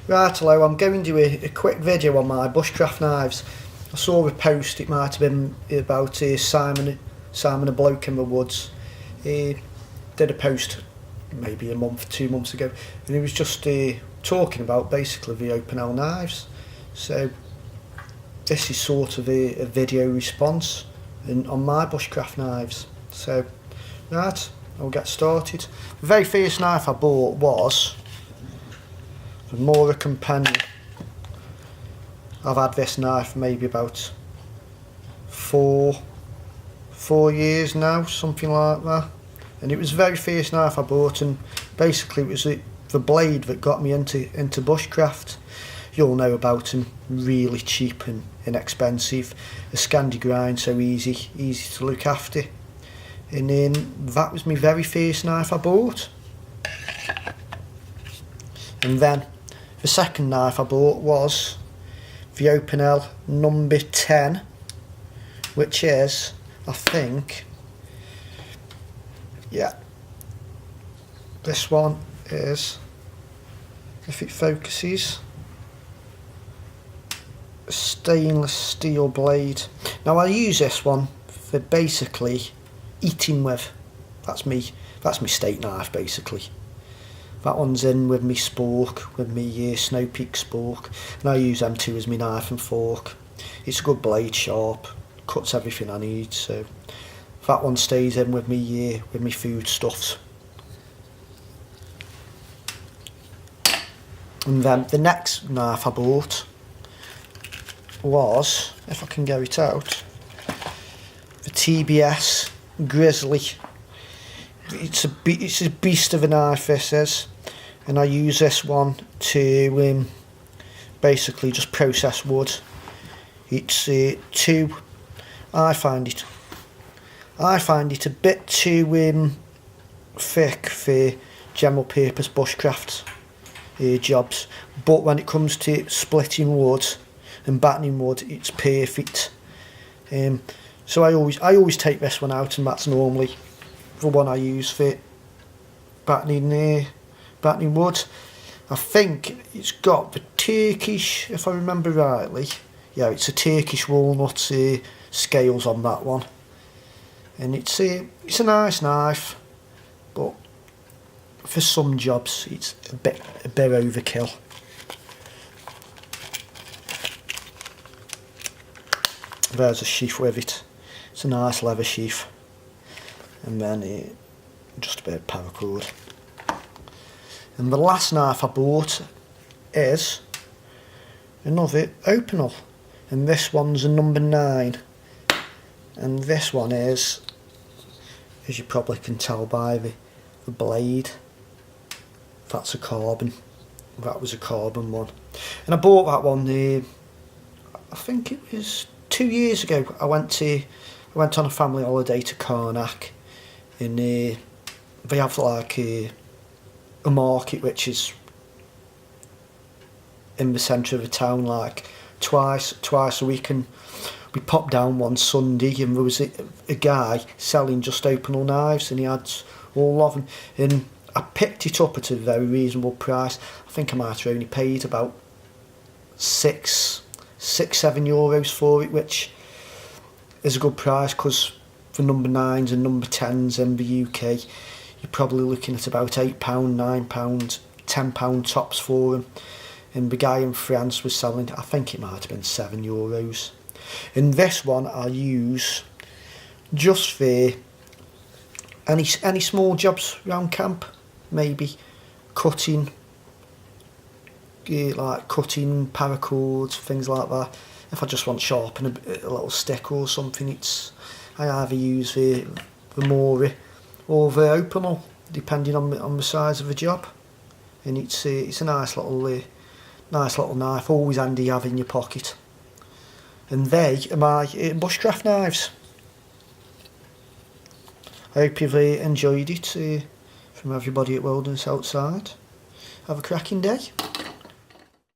Right, hello, I'm going to do a quick video on my bushcraft knives. I saw a post, it might have been about Simon a bloke in the woods. He did a post maybe a month, 2 months ago, and he was just talking about basically the open L knives. So this is sort of a video response on my bushcraft knives. So right, I'll get started. The very first knife I bought was the Mora Companion. I've had this knife maybe about four years now, something like that. And it was the very first knife I bought, and basically it was the blade that got me into bushcraft. You'll know about them, really cheap and inexpensive. A Scandi grind, so easy to look after. And then that was my very first knife I bought. And then the second knife I bought was the Open L number 10, which is, I think, yeah, this one is, if it focuses, a stainless steel blade. Now I use this one for basically eating with. That's me steak knife basically. That one's in with me spork, with me Snow Peak spork, and I use them two as my knife and fork. It's a good blade, sharp, cuts everything I need. So that one stays in with me food stuffs. And then the next knife I bought was, if I can get it out, the TBS Grizzly. It's a beast of a knife, this is, and I use this one to basically just process wood. It's I find it a bit too thick for general purpose bushcraft jobs, but when it comes to splitting wood and battening wood, it's perfect. So I always take this one out, and that's normally the one I use for battening wood. I think it's got the Turkish, if I remember rightly. Yeah, it's a Turkish walnut scales on that one, and it's a nice knife, but for some jobs it's a bit overkill. There's a sheath with it. It's a nice leather sheath, and then just a bit of paracord. And the last knife I bought is another Open L, and this one's a number 9, and this one is, as you probably can tell by the blade, that's a carbon. That was a carbon one, and I bought that one I think it was 2 years ago. I went on a family holiday to Carnac, and they have like a market which is in the centre of the town, like twice a week, and we popped down one Sunday, and there was a guy selling just Open L knives, and he had all of them, and I picked it up at a very reasonable price. I think I might have only paid about €7 for it, which is a good price, because for number 9s and number 10s in the UK, you're probably looking at about £8, £9, £10 tops for them. And the guy in France was selling, I think it might have been €7. And this one I use just for any small jobs around camp, maybe cutting, like cutting paracord, things like that. If I just want to sharpen a little stick or something, I either use the Mora or the Open L, depending on the size of the job. And it's a nice little knife, always handy to have in your pocket. And they are my bushcraft knives. I hope you've enjoyed it. From everybody at Wilderness Outside, have a cracking day.